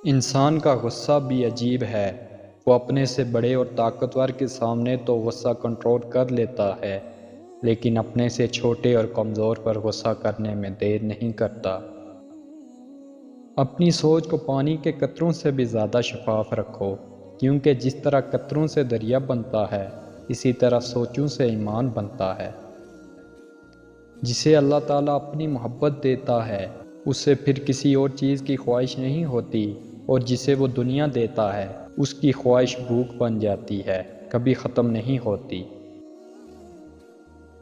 انسان کا غصہ بھی عجیب ہے۔ وہ اپنے سے بڑے اور طاقتور کے سامنے تو غصہ کنٹرول کر لیتا ہے، لیکن اپنے سے چھوٹے اور کمزور پر غصہ کرنے میں دیر نہیں کرتا۔ اپنی سوچ کو پانی کے قطروں سے بھی زیادہ شفاف رکھو، کیونکہ جس طرح قطروں سے دریا بنتا ہے، اسی طرح سوچوں سے ایمان بنتا ہے۔ جسے اللہ تعالیٰ اپنی محبت دیتا ہے، اس سے پھر کسی اور چیز کی خواہش نہیں ہوتی، اور جسے وہ دنیا دیتا ہے، اس کی خواہش بھوک بن جاتی ہے، کبھی ختم نہیں ہوتی۔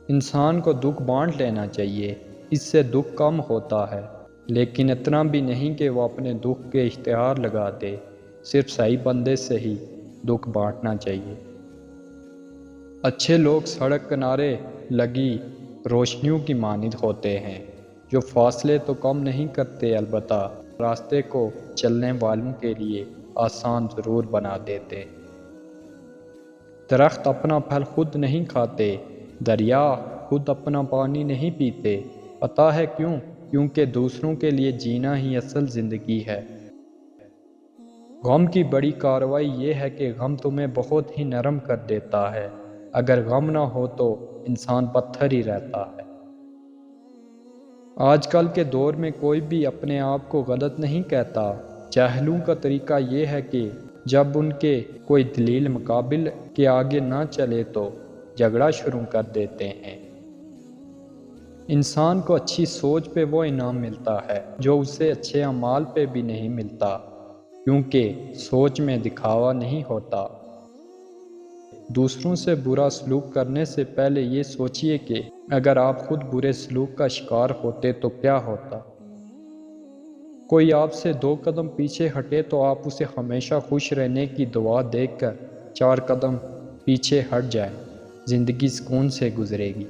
انسان کو دکھ بانٹ لینا چاہیے، اس سے دکھ کم ہوتا ہے، لیکن اتنا بھی نہیں کہ وہ اپنے دکھ کے اشتہار لگا دے۔ صرف صحیح بندے سے ہی دکھ بانٹنا چاہیے۔ اچھے لوگ سڑک کنارے لگی روشنیوں کی مانند ہوتے ہیں، جو فاصلے تو کم نہیں کرتے، البتہ راستے کو چلنے والوں کے لیے آسان ضرور بنا دیتے۔ درخت اپنا پھل خود نہیں کھاتے، دریا خود اپنا پانی نہیں پیتے۔ پتہ ہے کیوں؟ کیونکہ دوسروں کے لیے جینا ہی اصل زندگی ہے۔ غم کی بڑی کارروائی یہ ہے کہ غم تمہیں بہت ہی نرم کر دیتا ہے۔ اگر غم نہ ہو تو انسان پتھر ہی رہتا ہے۔ آج کل کے دور میں کوئی بھی اپنے آپ کو غلط نہیں کہتا۔ جاہلوں کا طریقہ یہ ہے کہ جب ان کے کوئی دلیل مقابل کے آگے نہ چلے تو جھگڑا شروع کر دیتے ہیں۔ انسان کو اچھی سوچ پہ وہ انعام ملتا ہے جو اسے اچھے اعمال پہ بھی نہیں ملتا، کیونکہ سوچ میں دکھاوا نہیں ہوتا۔ دوسروں سے برا سلوک کرنے سے پہلے یہ سوچئے کہ اگر آپ خود برے سلوک کا شکار ہوتے تو کیا ہوتا۔ کوئی آپ سے 2 قدم پیچھے ہٹے تو آپ اسے ہمیشہ خوش رہنے کی دعا دے کر 4 قدم پیچھے ہٹ جائیں، زندگی سکون سے گزرے گی۔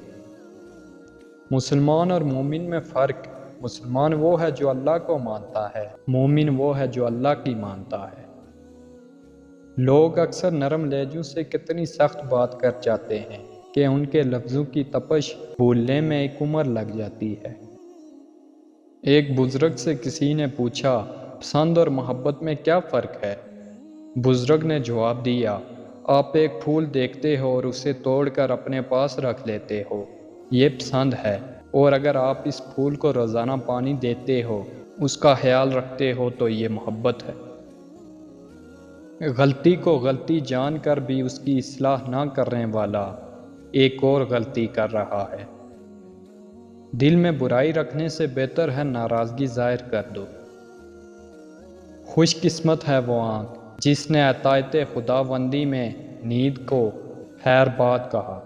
مسلمان اور مومن میں فرق: مسلمان وہ ہے جو اللہ کو مانتا ہے، مومن وہ ہے جو اللہ کی مانتا ہے۔ لوگ اکثر نرم لہجوں سے کتنی سخت بات کر جاتے ہیں کہ ان کے لفظوں کی تپش بھولنے میں ایک عمر لگ جاتی ہے۔ ایک بزرگ سے کسی نے پوچھا، پسند اور محبت میں کیا فرق ہے؟ بزرگ نے جواب دیا، آپ ایک پھول دیکھتے ہو اور اسے توڑ کر اپنے پاس رکھ لیتے ہو، یہ پسند ہے، اور اگر آپ اس پھول کو روزانہ پانی دیتے ہو، اس کا خیال رکھتے ہو تو یہ محبت ہے۔ غلطی کو غلطی جان کر بھی اس کی اصلاح نہ کرنے والا ایک اور غلطی کر رہا ہے۔ دل میں برائی رکھنے سے بہتر ہے ناراضگی ظاہر کر دو۔ خوش قسمت ہے وہ آنکھ جس نے اطاعت خداوندی میں نیند کو خیر بات کہا۔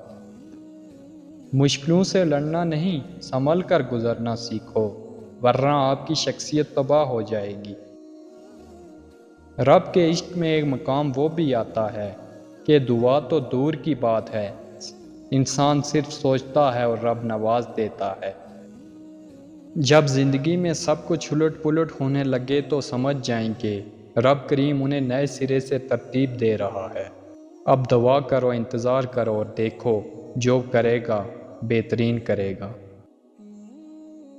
مشکلوں سے لڑنا نہیں، سنبھل کر گزرنا سیکھو، ورنہ آپ کی شخصیت تباہ ہو جائے گی۔ رب کے عشق میں ایک مقام وہ بھی آتا ہے کہ دعا تو دور کی بات ہے، انسان صرف سوچتا ہے اور رب نواز دیتا ہے۔ جب زندگی میں سب کچھ الٹ پلٹ ہونے لگے تو سمجھ جائیں کہ رب کریم انہیں نئے سرے سے ترتیب دے رہا ہے۔ اب دعا کرو، انتظار کرو اور دیکھو جو کرے گا بہترین کرے گا۔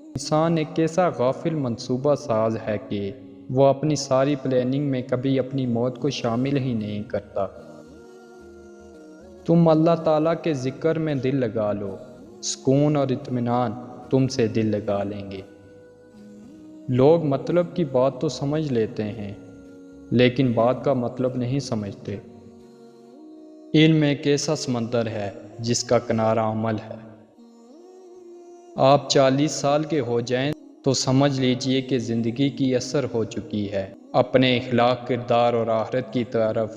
انسان ایک ایسا غافل منصوبہ ساز ہے کہ وہ اپنی ساری پلاننگ میں کبھی اپنی موت کو شامل ہی نہیں کرتا۔ تم اللہ تعالیٰ کے ذکر میں دل لگا لو، سکون اور اطمینان تم سے دل لگا لیں گے۔ لوگ مطلب کی بات تو سمجھ لیتے ہیں، لیکن بات کا مطلب نہیں سمجھتے۔ علم ایک ایسا سمندر ہے جس کا کنارہ عمل ہے۔ آپ 40 سال کے ہو جائیں تو سمجھ لیجئے کہ زندگی کی اثر ہو چکی ہے۔ اپنے اخلاق، کردار اور آخرت کی طرف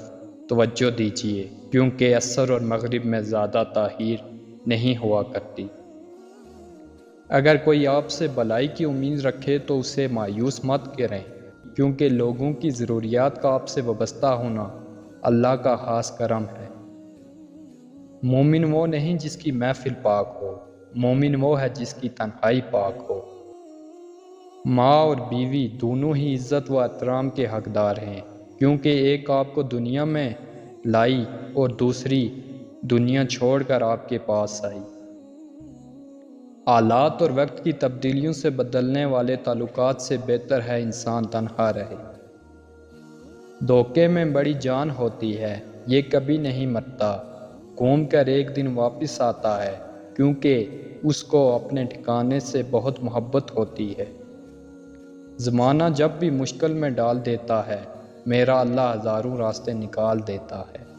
توجہ دیجئے، کیونکہ عصر اور مغرب میں زیادہ تاخیر نہیں ہوا کرتی۔ اگر کوئی آپ سے بھلائی کی امید رکھے تو اسے مایوس مت کریں، کیونکہ لوگوں کی ضروریات کا آپ سے وابستہ ہونا اللہ کا خاص کرم ہے۔ مومن وہ نہیں جس کی محفل پاک ہو، مومن وہ ہے جس کی تنہائی پاک ہو۔ ماں اور بیوی دونوں ہی عزت و احترام کے حقدار ہیں، کیونکہ ایک آپ کو دنیا میں لائی اور دوسری دنیا چھوڑ کر آپ کے پاس آئی۔ حالات اور وقت کی تبدیلیوں سے بدلنے والے تعلقات سے بہتر ہے انسان تنہا رہے۔ دھوکے میں بڑی جان ہوتی ہے، یہ کبھی نہیں مرتا، گھوم کر ایک دن واپس آتا ہے، کیونکہ اس کو اپنے ٹھکانے سے بہت محبت ہوتی ہے۔ زمانہ جب بھی مشکل میں ڈال دیتا ہے، میرا اللہ ہزاروں راستے نکال دیتا ہے۔